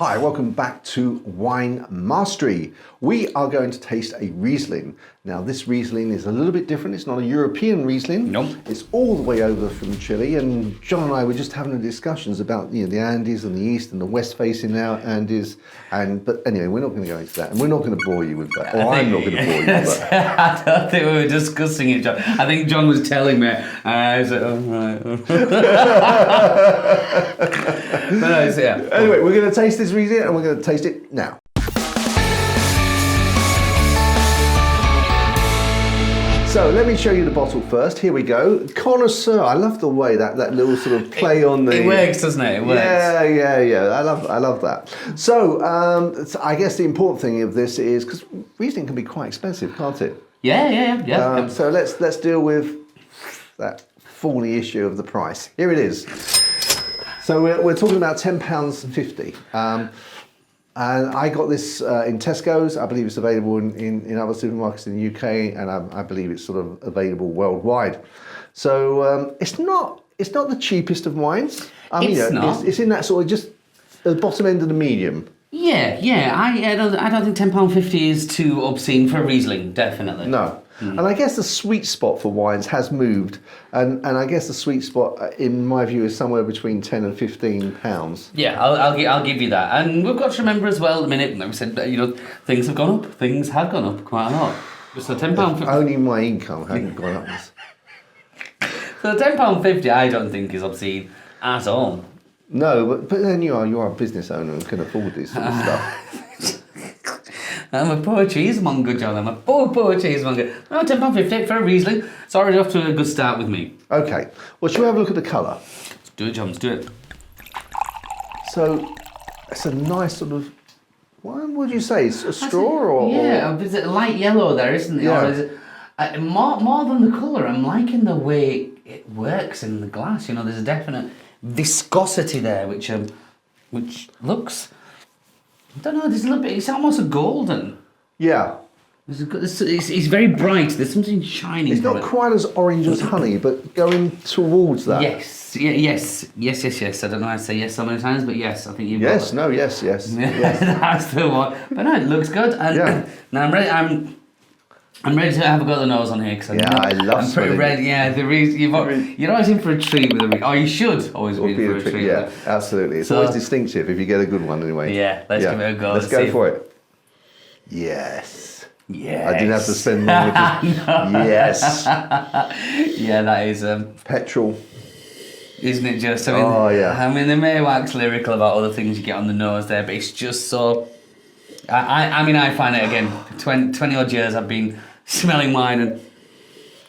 Hi, welcome back to Wine Mastery. We are going to taste a Riesling. Now this Riesling is a little bit different. It's not a European Riesling. Nope. It's all the way over from Chile, and John and I were just having discussions about the Andes and the east and the west facing now Andes. But anyway, we're not going to go into that, and we're not going to bore you with that. Or I'm not going to bore you with that. I don't think we were discussing it, John. I think John was telling me. I was like, oh, right. But yeah. Anyway, we're going to taste this Riesling, and we're going to taste it now. So let me show you the bottle first. Here we go. Cono Sur. I love the way that little sort of play on the. It works, doesn't it? It works. Yeah. I love that. So I guess the important thing of this is because Riesling can be quite expensive, can't it? Yeah. So let's deal with that thorny issue of the price. Here it is. So we're talking about £10.50. And I got this in Tesco's. I believe it's available in other supermarkets in the UK, and I believe it's sort of available worldwide. So it's not the cheapest of wines. It's in that sort of just the bottom end of the medium. Yeah. I don't think £10.50 is too obscene for a Riesling, definitely. No. And I guess the sweet spot for wines has moved, and I guess the sweet spot, in my view, is somewhere between £10 and £15. Yeah, I'll give you that. And we've got to remember as well, at the minute, like we said, things have gone up. Things have gone up quite a lot. So £10. Only my income hadn't gone up. So £10.50, I don't think is obscene at all. No, but then you are a business owner and can afford this sort of stuff. I'm a poor cheesemonger, John. I'm a poor cheesemonger. Oh, £10.50 for a Riesling. It's already off to a good start with me. Okay. Well, shall we have a look at the colour? Let's do it, John. Let's do it. So, it's a nice sort of... What would you say? It's a straw or... Yeah, is it light yellow there, isn't it? Yeah. Or is it, more than the colour, I'm liking the way it works in the glass. There's a definite viscosity there, which looks... I don't know, there's a little bit, it's almost a golden. Yeah. It's very bright, there's something shining. It's not quite as orange as honey, but going towards that. Yes. I don't know how to say yes so many times, but yes, I think you've Yes, got it. yes. That's the one. But no, it looks good. And now I'm ready to have a go at the nose on here because I love I'm pretty ready. Yeah, you're always in for a treat with a. Oh, you should always be in for a treat. Yeah, absolutely. It's always distinctive if you get a good one anyway. Yeah, let's give it a go. Let's go for it. Yes. I didn't have to spend long with this. Yes. Yeah, that is petrol. Isn't it just? Yeah. They may wax lyrical about other things you get on the nose there, but it's just so. I find it again. 20 odd years I've been smelling wine, and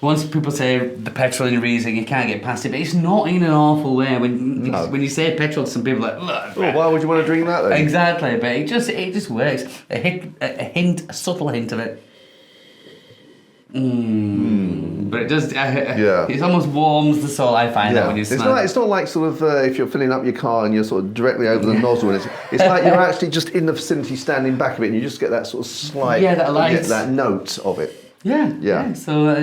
once people say the petrol in Riesling, you can't get past it, but it's not in an awful way. When you say petrol to some people, like, why would you want to drink that then? Exactly, but it just works. A subtle hint of it. But it does. It almost warms the soul. I find that when you smell it. It's not like sort of if you're filling up your car and you're sort of directly over the nozzle, and it's like you're actually just in the vicinity, standing back of it, and you just get that sort of slight, that note of it. Yeah. So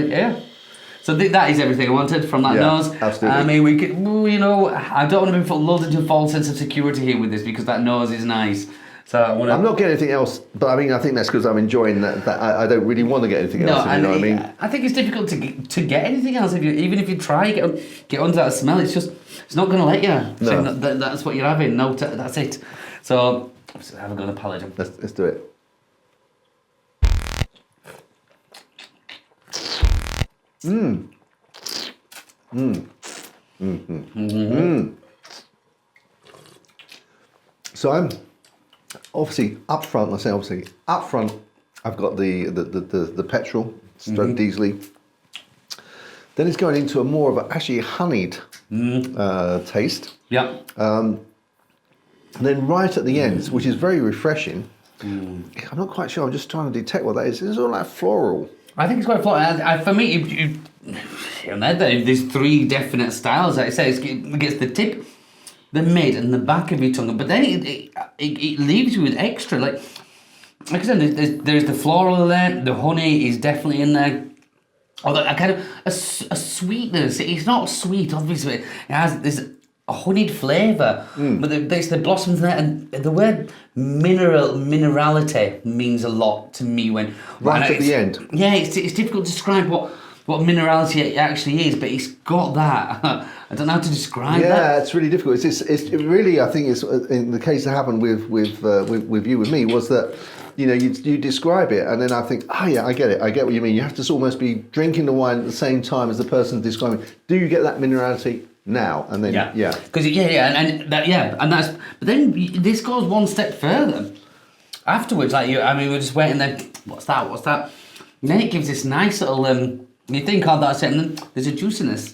So that is everything I wanted from that nose. Absolutely. We could, I don't want to be lulled into a false sense of security here with this because that nose is nice. So I'm not getting anything else, but I think that's because I'm enjoying that. I don't really want to get anything else. You know what I mean? I think it's difficult to get anything else. Even if you try get onto that smell, it's not going to let you. No. So that's what you're having. No, that's it. So let's have a go at the palate. Let's do it. So I'm obviously up front. I've got the petrol, stroke diesel. Then it's going into a more of actually honeyed taste. Yeah. And then right at the end, which is very refreshing. I'm not quite sure. I'm just trying to detect what that is. It's all like floral. I think it's quite floral. For me, there's three definite styles. Like I say, it gets the tip, the mid, and the back of your tongue. But then it leaves you with extra. Like I said, there's the floral there. The honey is definitely in there. Although a kind of a sweetness. It's not sweet, obviously. It has this a honeyed flavour, but there's the blossoms there, and the word minerality means a lot to me when Right at the end. Yeah, it's difficult to describe what minerality it actually is, but it's got that. I don't know how to describe that. Yeah, it's really difficult. It really, I think, it's in the case that happened with you, with me, was that you describe it, and then I think, oh yeah, I get what you mean. You have to almost be drinking the wine at the same time as the person describing. Do you get that minerality now? And then because and that's. But then this goes one step further. Afterwards, we're just waiting there. What's that? And then it gives this nice little. You think, oh, that's it, and then there's a juiciness,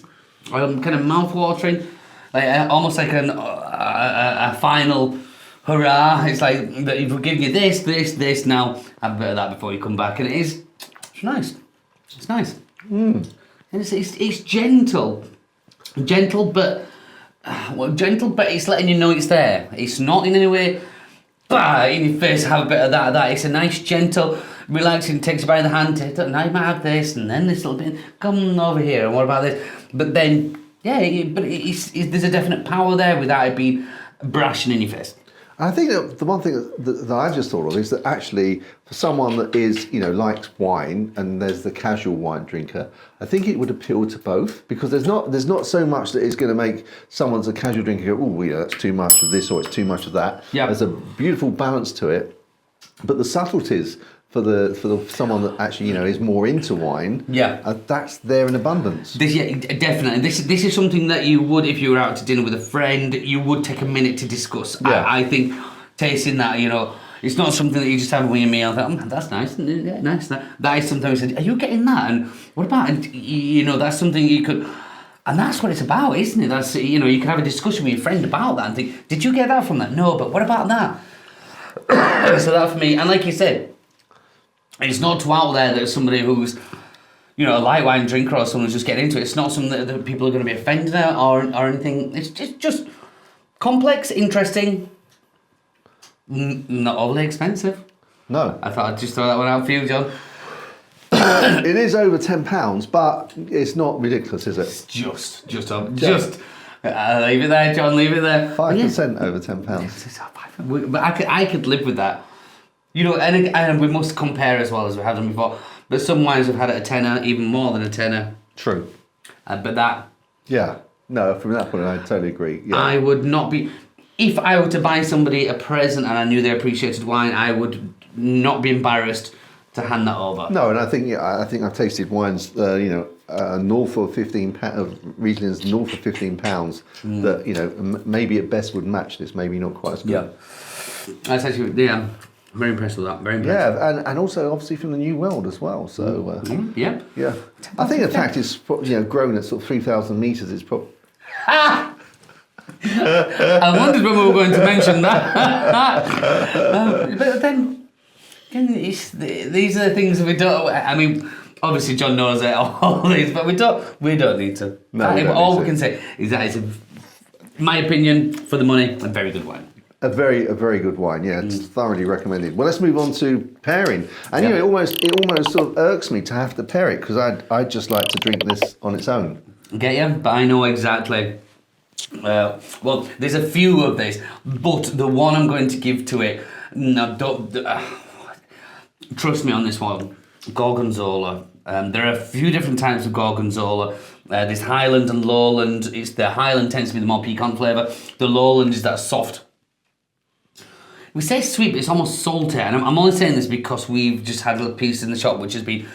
kind of mouth-watering, almost like a final hurrah. It's like we'll give you this. Now have a bit of that before you come back, and it's nice. It's nice. And it's gentle, but gentle, but it's letting you know it's there. It's not in any way in your face. Have a bit of that. It's a nice, gentle, relaxing. Takes you by the hand. Now you might have this, and then this little bit. Come over here, and what about this? But then, there's a definite power there without it being brashing in your face. I think that the one thing that I just thought of is that actually, for someone that is, likes wine, and there's the casual wine drinker, I think it would appeal to both, because there's not so much that is going to make someone's a casual drinker go, oh, that's too much of this or it's too much of that. Yeah. There's a beautiful balance to it, but the subtleties for someone that actually is more into wine, that's there in abundance. Definitely. This is something that you would, if you were out to dinner with a friend, you would take a minute to discuss. Yeah. I think tasting that, it's not something that you just have with your meal. That's nice. Yeah, nice. That is something you said, are you getting that? And what about? And that's something you could. And that's what it's about, isn't it? That's you can have a discussion with your friend about that and think, did you get that from that? No, but what about that? So that for me, and like you said. It's not too out there that somebody who's, a light wine drinker or someone who's just getting into it. It's not something that people are going to be offended at or anything. It's just complex, interesting, not overly expensive. No. I thought I'd just throw that one out for you, John. It is over £10, but it's not ridiculous, is it? It's just. Leave it there, John. Leave it there. 5% over £10. But I could live with that. And we must compare as well as we have done before. But some wines have had at a tenner, even more than a tenner. True. But that... Yeah. No, from that point, I totally agree. Yeah. I would not be... If I were to buy somebody a present and I knew they appreciated wine, I would not be embarrassed to hand that over. No, and I think I've tasted wines, north of £15 of Riesling's north of £15 that maybe at best would match this, maybe not quite as good. Yeah, that's actually I'm very impressed with that. Very impressed. Yeah, and also obviously from the New World as well. So yeah. I think the fact it's grown at sort of 3,000 meters. It's probably. I wondered when we were going to mention that. But then these are the things that we don't. I mean, obviously John knows all these, but we don't need to. No, all we can say is that it's, in my opinion, for the money, a very good wine. A very good wine, yeah. It's thoroughly recommended. Well, let's move on to pairing. And it almost sort of irks me to have to pair it, because I'd just like to drink this on its own. Get you? But I know exactly. Well, there's a few of these, but the one I'm going to give to it. No, trust me on this one. Gorgonzola. There are a few different types of Gorgonzola. There's Highland and Lowland. It's the Highland tends to be the more piquant flavour. The Lowland is that soft. We say sweet, but it's almost salty. And I'm only saying this because we've just had a little piece in the shop, which has been,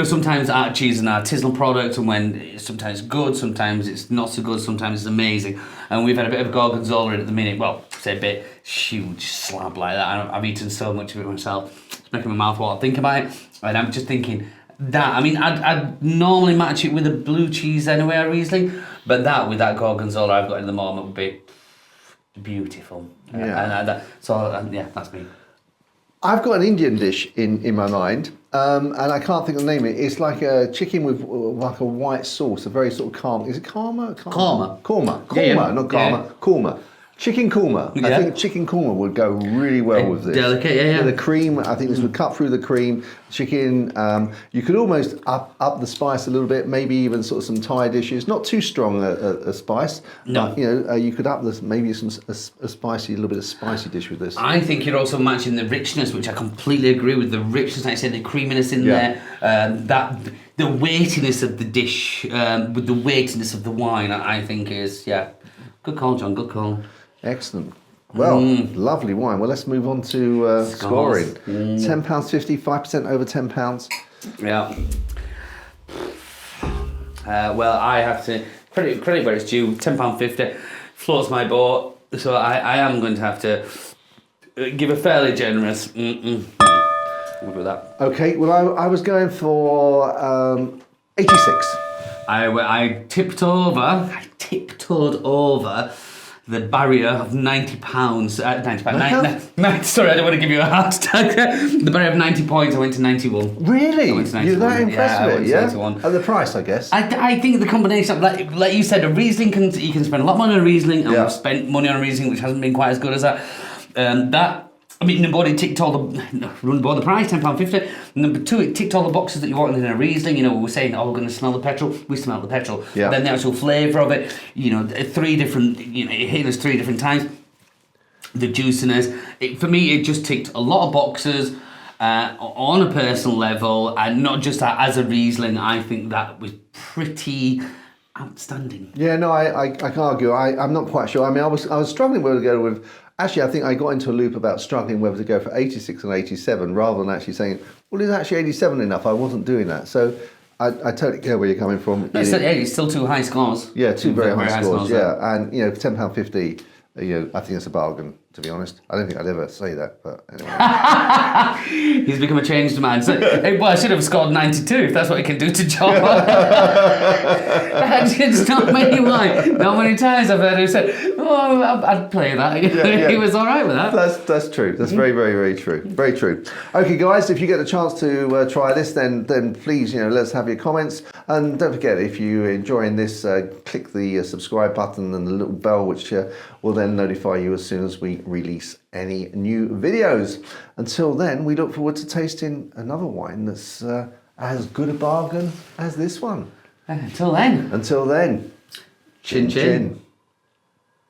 sometimes art cheese is an artisanal product, and when it's sometimes good, sometimes it's not so good, sometimes it's amazing. And we've had a bit of Gorgonzola in at the minute. Well, say a bit, huge slab like that. I've eaten so much of it myself. It's making my mouth water think about it. And I'm just thinking that, I mean, I'd normally match it with a blue cheese anyway, a Riesling, but that with that Gorgonzola I've got at the moment would be beautiful. Yeah. That's me. I've got an Indian dish in my mind, and I can't think of the name of it. It's like a chicken with like a white sauce, a very sort of calm. Is it korma? Korma. Korma, Yeah. not karma. Korma. Chicken korma. I Yeah. think chicken korma would go really well with this. Delicate, yeah. With the cream, I think this would cut through the cream. Chicken, you could almost up the spice a little bit, maybe even sort of some Thai dishes. Not too strong a spice, No. but you could up this, maybe a spicy, a little bit of spicy dish with this. I think you're also matching the richness, which I completely agree with. The richness, like I said, the creaminess in there, that the weightiness of the dish with the weightiness of the wine, I think is good call, John. Good call. Excellent. Well, lovely wine. Well, let's move on to scoring. £10.50, 5% over £10. Yeah. Well, I have to credit where it's due. £10.50 floats my boat, so I am going to have to give a fairly generous. We'll do that. Okay. Well, I was going for 86. I tiptoed over the barrier of £90. Sorry, I don't want to give you a heart attack. The barrier of 90 points, I went to 91. Really? I went to 91. You're that impressed I with went it, to yeah? 91. At the price, I guess. I think the combination of, like you said, a Riesling, you can spend a lot of money on a Riesling, and we've spent money on a Riesling, which hasn't been quite as good as that. Nobody ticked all the price, £10.50. Number two, it ticked all the boxes that you wanted in a Riesling. We were saying, we're going to smell the petrol. We smelled the petrol. Yeah. Then the actual flavour of it, three different, it hit us 3 different times. The juiciness. For me, it just ticked a lot of boxes on a personal level, and not just that as a Riesling. I think that was pretty outstanding. Yeah, no, I can't argue. I'm not quite sure. I mean, I was struggling whether to go with. Actually, I think I got into a loop about struggling whether to go for 86 and 87 rather than actually saying, well, is actually 87 enough? I wasn't doing that. So I totally get where you're coming from. No, it's still 2 high scores. Yeah, two very high scores. Yeah, there. and £10.50. I think it's a bargain, to be honest. I don't think I'd ever say that, but anyway. He's become a changed man. So, I should have scored 92 if that's what he can do to John. It's not many times I've heard him say, I'd play that. Yeah. He was all right with that. That's true. That's very, very, very true. Very true. Okay, guys, if you get a chance to try this, then please, let's have your comments. And don't forget, if you're enjoying this, click the subscribe button and the little bell, which will then notify you as soon as we release any new videos. Until then, we look forward to tasting another wine that's as good a bargain as this one. Until then. Chin chin.